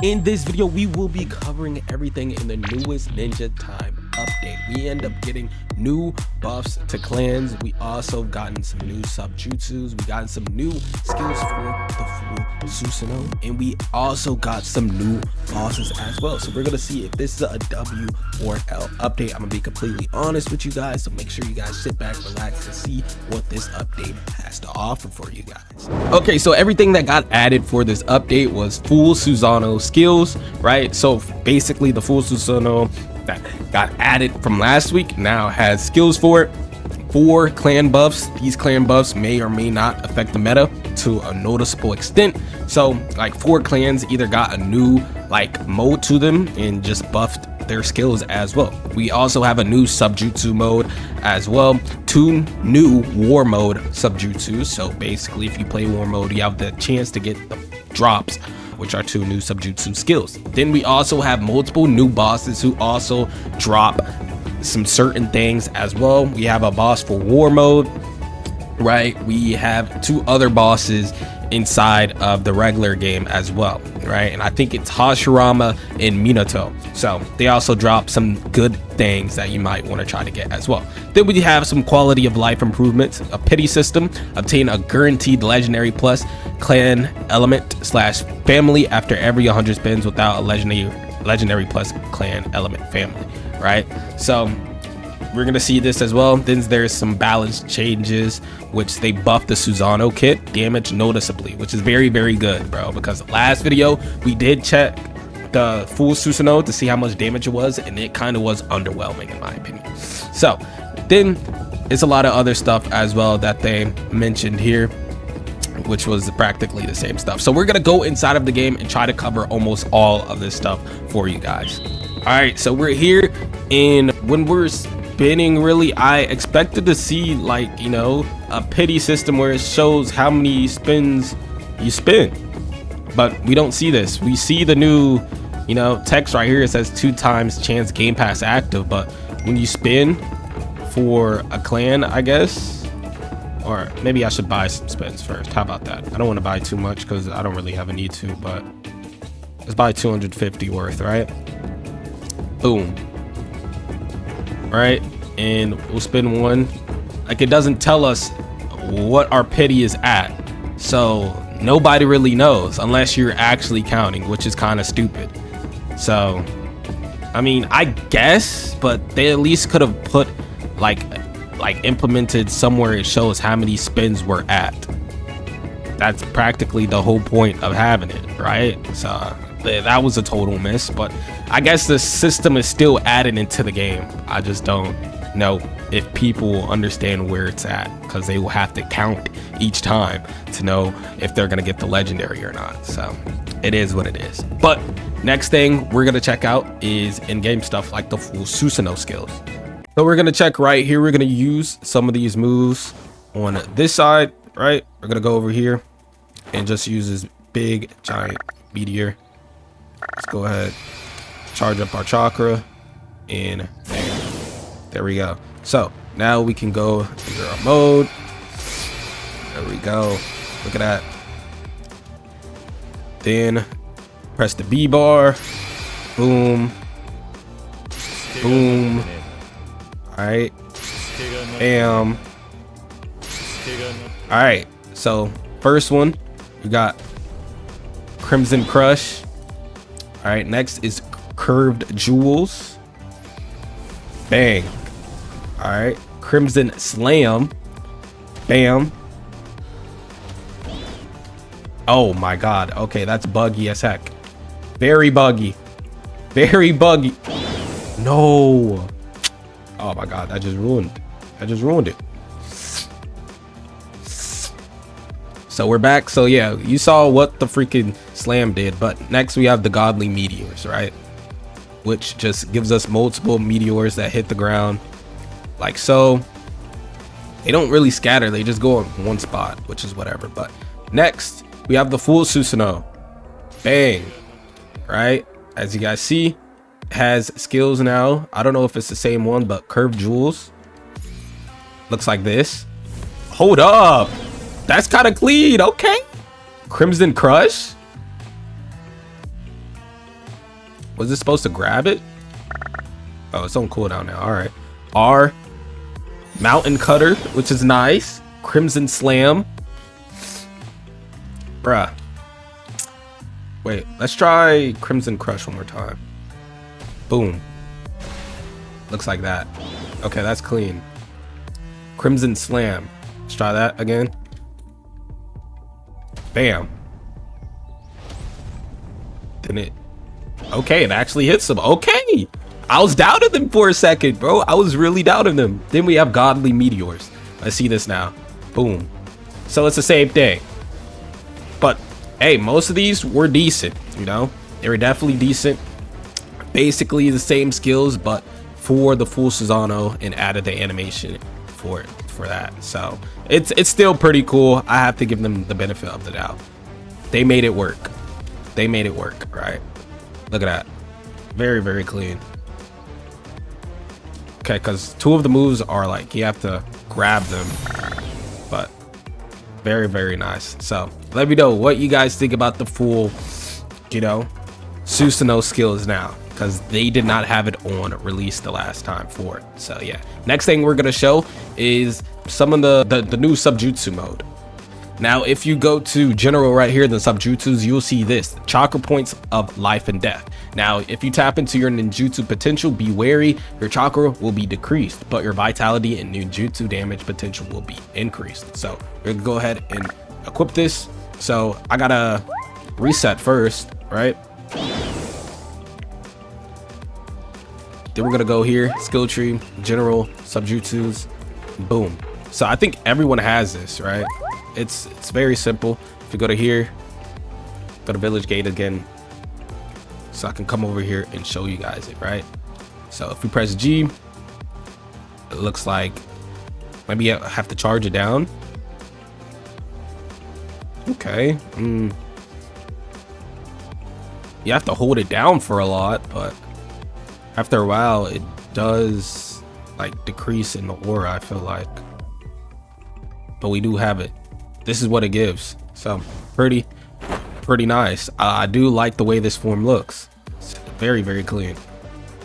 In this video, we will be covering everything in the newest Ninja Time update. We end up getting new buffs to clans. We also gotten some new Subjutsus. We got some new skills for the full Susano. And we also got some new bosses as well. So we're going to see if this is a W or L update. I'm going to be completely honest with you guys. So make sure you guys sit back, relax, and see what this update has to offer for you guys. Okay, so everything that got added for this update was full Susano skills, right? So basically the full Susano that got added from last week now has skills for it. 4 clan buffs. These clan buffs may or may not affect the meta to a noticeable extent. So like 4 clans either got a new like mode to them and just buffed their skills as well. We also have a new Subjutsu mode as well, 2 new war mode Subjutsus. So basically if you play war mode, you have the chance to get the drops, which are 2 new Subjutsu skills. Then we also have multiple new bosses who also drop some certain things as well. We have a boss for war mode, right? We have 2 other bosses inside of the regular game as well, right? And I think it's Hashirama and Minato. So they also drop some good things that you might want to try to get as well. Then we have some quality of life improvements, a pity system, obtain a guaranteed legendary plus clan element slash family after every 100 spins without a legendary plus clan element family, right? So we're gonna see this as well. Then there's some balance changes, which they buffed the Susano kit damage noticeably, which is very good, bro, because last video we did check the full Susano to see how much damage it was, and it kind of was underwhelming in my opinion. So then it's a lot of other stuff as well that they mentioned here, which was practically the same stuff. So we're gonna go inside of the game and try to cover almost all of this stuff for you guys. All right, so we're here, and when we're spinning, really I expected to see, like, you know, a pity system where it shows how many spins you spin, but we don't see this. We see the new, you know, text right here. It says 2 times chance game pass active, but when you spin for a clan, I guess, or maybe I should buy some spins first. How about that? I don't want to buy too much because I don't really have a need to, but let's buy 250 worth, right? Boom. Right, and we'll spin 1. Like, it doesn't tell us what our pity is at, so nobody really knows unless you're actually counting, which is kind of stupid. So I mean, I guess, but they at least could have put like implemented somewhere it shows how many spins we're at. That's practically the whole point of having it, right? So that was a total miss, but I guess the system is still added into the game. I just don't know if people will understand where it's at, because they will have to count each time to know if they're gonna get the legendary or not. So it is what it is. But next thing we're gonna check out is in-game stuff like the full Susano skills. So we're gonna check right here. We're gonna use some of these moves on this side, right? We're gonna go over here and just use this big giant meteor. Let's go ahead, charge up our chakra, and there we go. So now we can go into our mode. There we go. Look at that. Then press the B bar. Boom. Boom. All right. Bam. All right. So first one, we got Crimson Crush. All right, next is Curved Jewels. Bang. All right, Crimson Slam. Bam. Oh my god. Okay, that's buggy as heck. Very buggy. Very buggy. No. Oh my god, that just ruined it. I just ruined it. So we're back. So yeah, you saw what the freaking slam did, but next we have the godly meteors, right? Which just gives us multiple meteors that hit the ground like so. They don't really scatter, they just go in one spot, which is whatever. But next we have the full Susano. Bang. Right, as you guys see, it has skills now. I don't know if it's the same one, but Curved Jewels looks like this. Hold up, that's kind of clean. Okay, Crimson Crush. Was it supposed to grab it? Oh, it's on cooldown now. All right. R, Mountain Cutter, which is nice. Crimson Slam. Bruh. Wait, let's try Crimson Crush one more time. Boom. Looks like that. Okay, that's clean. Crimson Slam. Let's try that again. Bam. Didn't it? Okay, it actually hits him. Okay. I was doubting them for a second, bro. I was really doubting them. Then we have Godly Meteors. I see this now. Boom. So it's the same thing. But, hey, most of these were decent, you know? They were definitely decent. Basically the same skills, but for the full Susano and added the animation for that. So it's still pretty cool. I have to give them the benefit of the doubt. They made it work. They made it work, right? Look at that. Very, very clean. Okay, because 2 of the moves are like you have to grab them, but very, very nice. So let me know what you guys think about the full, you know, Susano skills now, because they did not have it on release the last time for it. So yeah, next thing we're gonna show is some of the new Subjutsu mode. Now, if you go to general right here, the Subjutsus, you'll see this: chakra points of life and death. Now, if you tap into your ninjutsu potential, be wary, your chakra will be decreased, but your vitality and ninjutsu damage potential will be increased. So we're gonna go ahead and equip this. So I gotta reset first, right? Then we're gonna go here, skill tree, general, Subjutsus, boom. So I think everyone has this, right? It's very simple. If you go to here, go to village gate again, so I can come over here and show you guys it, right? So if we press G, it looks like maybe I have to charge it down. Okay. You have to hold it down for a lot, but after a while it does like decrease in the aura, I feel like. But we do have it. This is what it gives. So pretty nice. I do like the way this form looks. It's very, very clean.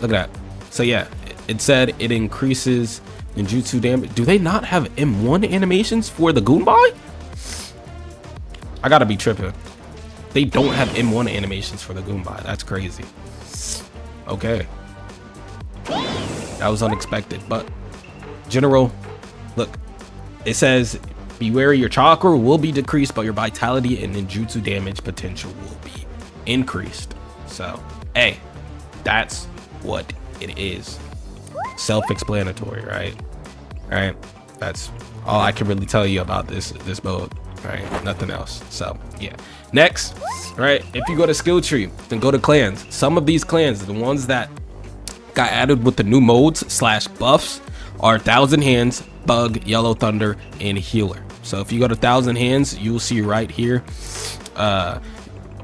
Look at that. So yeah, it said it increases ninjutsu damage. Do they not have M1 animations for the Goonbai? I gotta be tripping. They don't have M1 animations for the Goonbai. That's crazy. Okay. That was unexpected, but general, look, it says be wary, your chakra will be decreased, but your vitality and ninjutsu damage potential will be increased. So, hey, that's what it is. Self-explanatory, right? All right, that's all I can really tell you about this mode, right? Nothing else. So yeah, next, right, if you go to skill tree, then go to clans. Some of these clans, the ones that got added with the new modes / buffs, are 1,000 Hands, Bug, Yellow Thunder, and Healer. So if you go to 1,000 Hands, you'll see right here,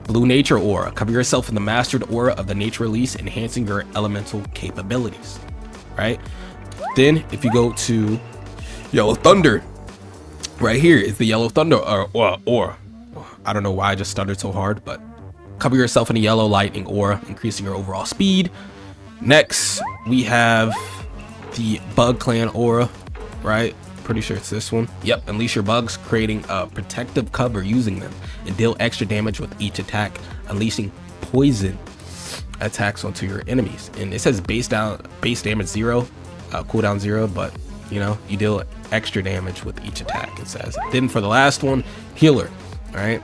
Blue Nature Aura. Cover yourself in the mastered aura of the nature release, enhancing your elemental capabilities, right? Then if you go to Yellow Thunder, right here is the Yellow Thunder aura. I don't know why I just stuttered so hard, but cover yourself in a yellow lightning aura, increasing your overall speed. Next, we have the Bug Clan aura, right? Pretty sure it's this one. Yep, unleash your bugs, creating a protective cover using them, and deal extra damage with each attack, unleashing poison attacks onto your enemies. And it says base damage 0, cooldown 0, but you know, you deal extra damage with each attack, it says. Then for the last one, Healer, right?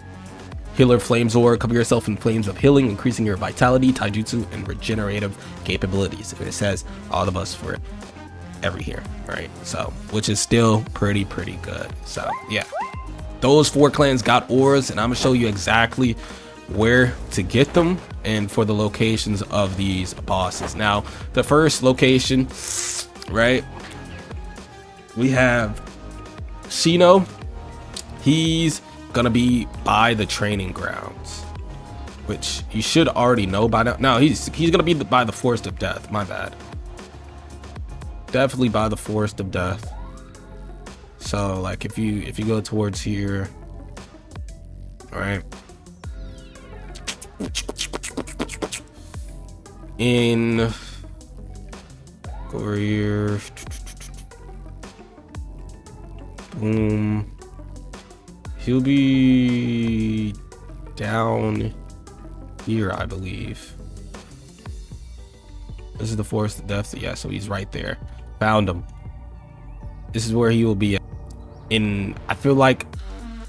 Healer Flames Aura, cover yourself in flames of healing, increasing your vitality, taijutsu, and regenerative capabilities. And it says all of us for every here, right? So, which is still pretty good. So yeah, those 4 clans got auras, and I'm gonna show you exactly where to get them and for the locations of these bosses. Now, the first location, right, we have Shino. He's gonna be by the training grounds, which you should already know by now. No, he's gonna be by the Forest of Death. My bad. Definitely by the Forest of Death. So like if you go towards here, all right, in, go over here, boom, he'll be down here, I believe. This is the forest of death. Yeah, so he's right there. Found him. This is where he will be at. And I feel like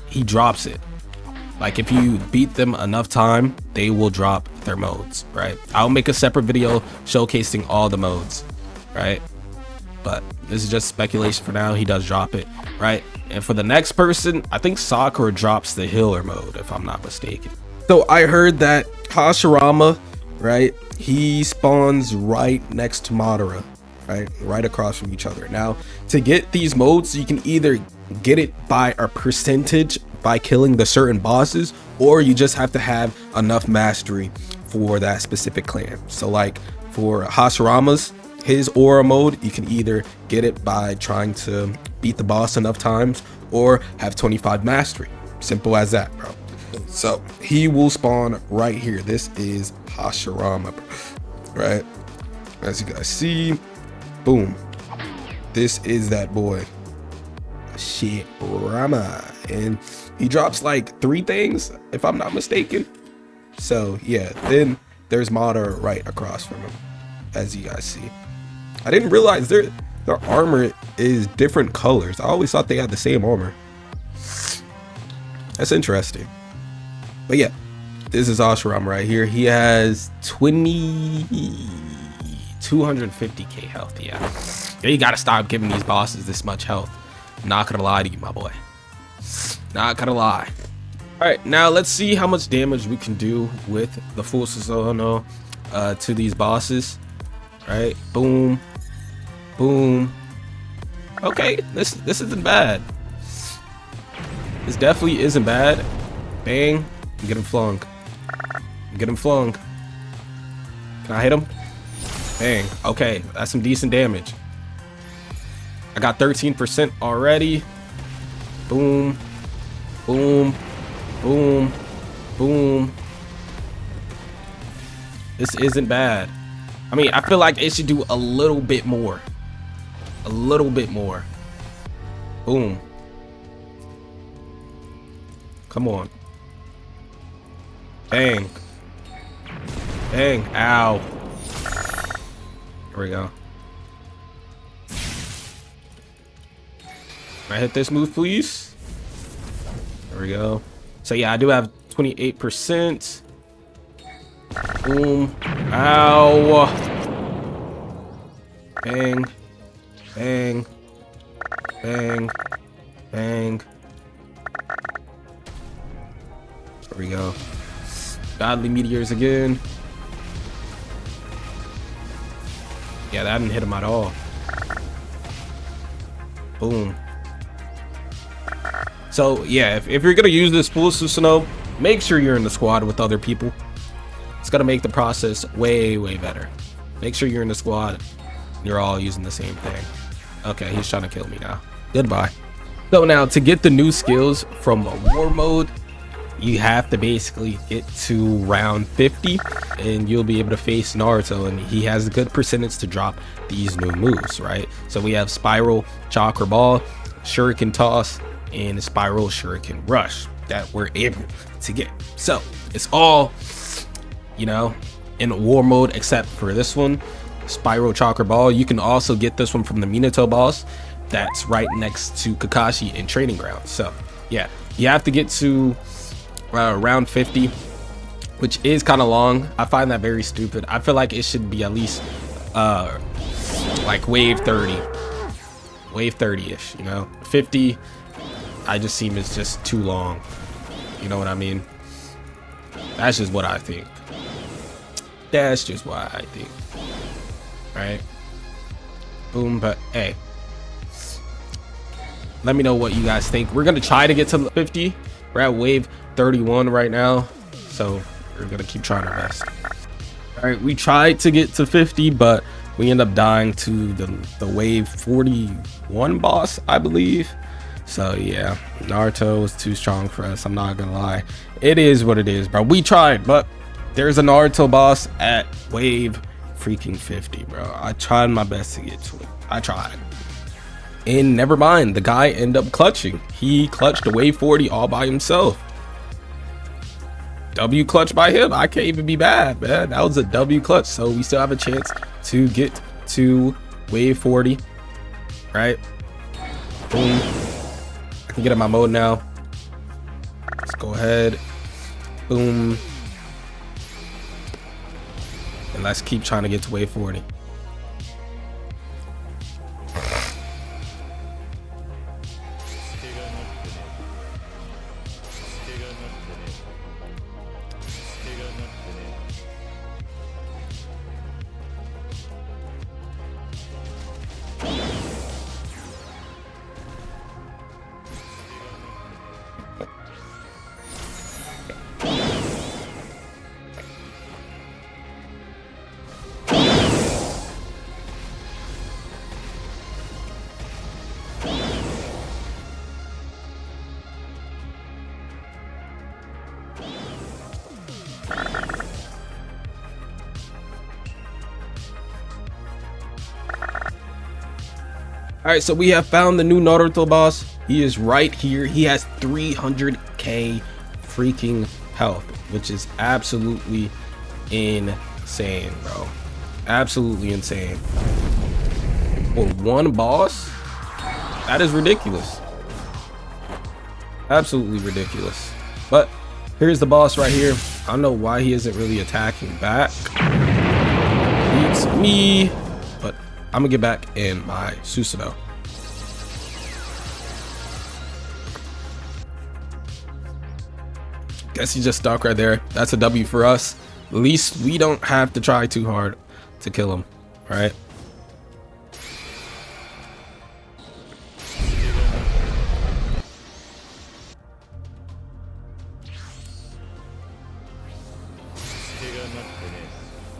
he drops it. Like if you beat them enough time, they will drop their modes, right? I'll make a separate video showcasing all the modes, right? But this is just speculation for now. He does drop it, right? And for the next person, I think Sakura drops the healer mode, if I'm not mistaken. So I heard that Hashirama, right, he spawns right next to Madara, right across from each other. Now, to get these modes, you can either get it by a percentage by killing the certain bosses, or you just have to have enough mastery for that specific clan. So like for Hashirama's, his aura mode, you can either get it by trying to beat the boss enough times or have 25 mastery. Simple as that, bro. So he will spawn right here. This is Hashirama, right? As you guys see, boom. This is that boy, Hashirama, and he drops like 3 things, if I'm not mistaken. So yeah, then there's Madara right across from him, as you guys see. I didn't realize their armor is different colors. I always thought they had the same armor. That's interesting. But yeah, this is Hashirama right here. He has 250k health. Yeah, you gotta stop giving these bosses this much health. Not gonna lie to you, my boy. Not gonna lie. All right, now let's see how much damage we can do with the full Susano to these bosses. Right, boom, boom. Okay, this isn't bad. This definitely isn't bad. Bang, get him flung. Get him flung. Can I hit him? Bang. Okay, that's some decent damage. I got 13% already. Boom, boom, boom, boom. This isn't bad. I mean, I feel like it should do a little bit more. A little bit more. Boom. Come on. Bang. Bang. Ow. Here we go. Can I hit this move, please? There we go. So yeah, I do have 28%. Boom. Ow. Bang. Bang. Bang. Bang. There we go. Godly meteors again. Yeah, that didn't hit him at all. Boom. So yeah, if you're gonna use this full Susano, make sure you're in the squad with other people. It's gonna make the process way better. Make sure you're in the squad. You're all using the same thing. Okay, he's trying to kill me now. Goodbye. So now to get the new skills from war mode, you have to basically get to round 50 and you'll be able to face Naruto, and he has a good percentage to drop these new moves, right? So we have Spiral Chakra Ball, Shuriken Toss, and Spiral Shuriken Rush that we're able to get. So it's all, you know, in war mode except for this one, Spiral Chakra Ball. You can also get this one from the Minato boss that's right next to Kakashi in Training Ground. So yeah, you have to get to round 50, which is kind of long. I find that very stupid. I feel like it should be at least like wave 30-ish, you know. 50 I just seem it's just too long, you know what I mean? That's just what I think. That's just what I think. Right? Boom. But hey, let me know what you guys think. We're gonna try to get to 50. We're at wave 31 right now, so we're gonna keep trying our best. All right, we tried to get to 50, but we end up dying to the wave 41 boss, I believe. So yeah, Naruto was too strong for us. I'm not gonna lie. It is what it is, bro. We tried, but there's a Naruto boss at wave freaking 50, bro. I tried my best to get to it. I tried. And never mind, the guy ended up clutching. He clutched a wave 40 all by himself. W clutch by him. I can't even be bad, man. That was a W clutch. So we still have a chance to get to wave 40, right? Boom. I can get in my mode now. Let's go ahead. Boom. And let's keep trying to get to wave 40. All right, so we have found the new Naruto boss. He is right here. He has 300k freaking health, which is absolutely insane, bro. Absolutely insane. For one boss? That is ridiculous. Absolutely ridiculous. But here's the boss right here. I don't know why he isn't really attacking back. Beats me. But I'm gonna get back in my Susano. Guess he just stuck right there. That's a W for us. At least we don't have to try too hard to kill him, right?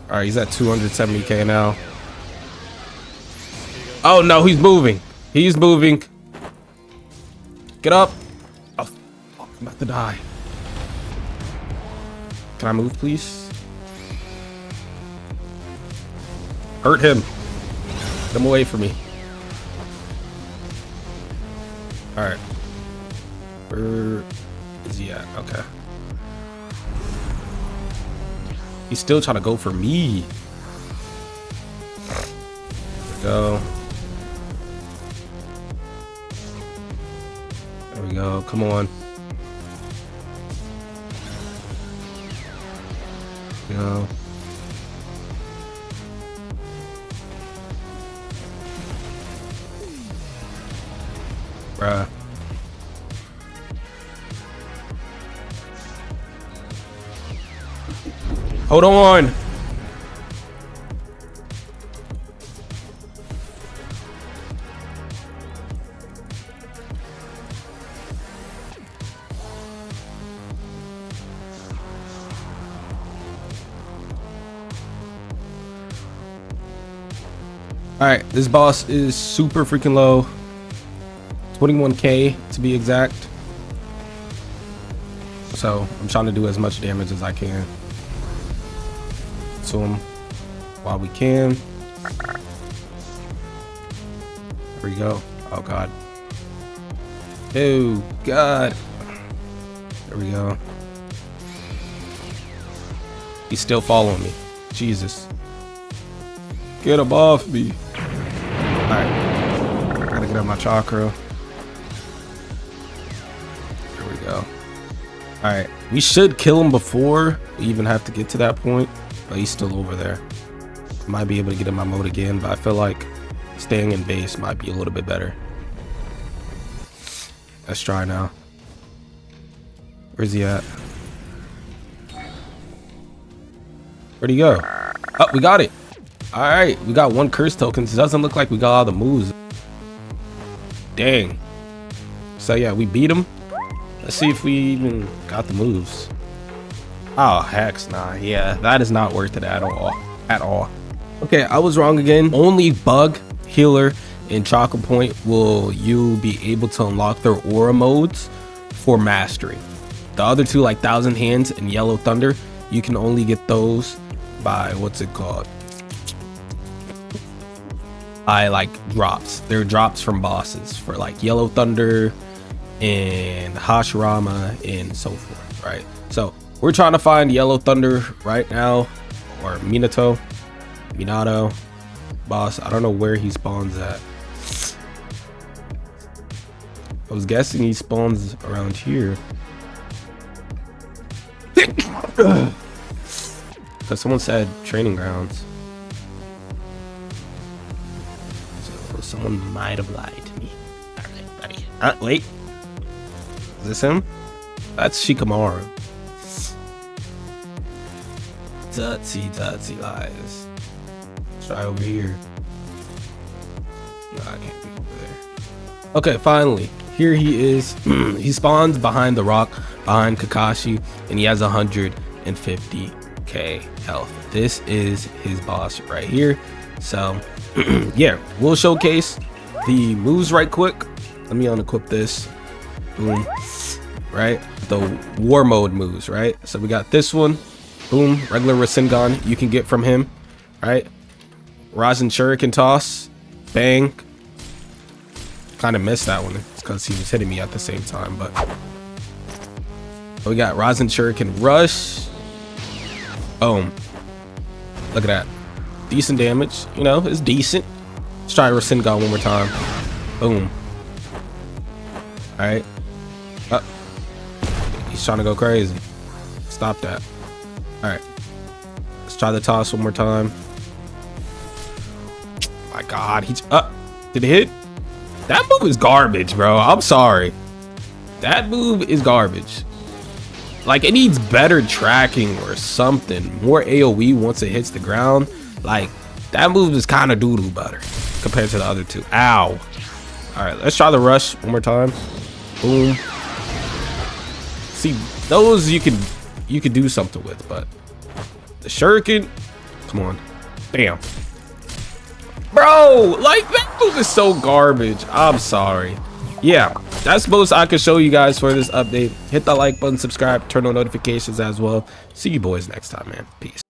All right, he's at 270k now. Oh no, he's moving. He's moving. Get up. Oh, fuck, I'm about to die. Can I move, please? Hurt him. Get him away from me. All right. Where is he at? Okay. He's still trying to go for me. There we go. There we go. Come on. There we go. Bruh. Hold on. All right, this boss is super freaking low. 21k to be exact. So I'm trying to do as much damage as I can to him while we can. There we go. Oh god. Oh god. There we go. He's still following me. Jesus. Get him off me. Alright. I gotta get up my chakra. There we go. Alright. We should kill him before we even have to get to that point. But he's still over there. Might be able to get in my mode again, but I feel like staying in base might be a little bit better. Let's try now. Where's he at? Where'd he go? Oh, we got it. All right, we got one curse token. It doesn't look like we got all the moves. Dang. So yeah, we beat him. Let's see if we even got the moves. Oh, hex nah. Yeah, that is not worth it at all. At all. Okay, I was wrong again. Only Bug, Healer, and Chocolate Point will you be able to unlock their aura modes for mastery. The other two, like Thousand Hands and Yellow Thunder, you can only get those by what's it called? by like drops. They're drops from bosses for like Yellow Thunder and Hashirama and so forth, right? So we're trying to find Yellow Thunder right now, or Minato boss. I don't know where he spawns at. I was guessing he spawns around here. Because someone said training grounds. So someone might have lied to me. Alright, buddy. Wait. Is this him? That's Shikamaru. Tutsy lies. Let's try over here. No, I can't be over there. Okay, finally. Here he is. He spawns behind the rock, behind Kakashi, and he has 150k health. This is his boss right here. So yeah, we'll showcase the moves right quick. Let me unequip this. Boom. Right, the war mode moves, right? So we got this one. Boom, regular Rasengan you can get from him, right? Rasen Shuriken toss, bang. Kind of missed that one because he was hitting me at the same time, but we got Rasen Shuriken rush. Boom. Look at that. Decent damage, you know, it's decent. Let's try Rasengan one more time. Boom. All right. He's trying to go crazy. Stop that. All right. Let's try the toss one more time. My God, he's up. Did it hit? That move is garbage, bro. I'm sorry. That move is garbage. Like, it needs better tracking or something. More AoE once it hits the ground. Like, that move is kind of doo-doo better compared to the other two. Ow. All right, let's try the rush one more time. Boom. See, those you can do something with, but the shuriken, come on. Bam. Bro, like, that move is so garbage. I'm sorry. Yeah, that's most I can show you guys for this update. Hit that like button, subscribe, turn on notifications as well. See you boys next time, man. Peace.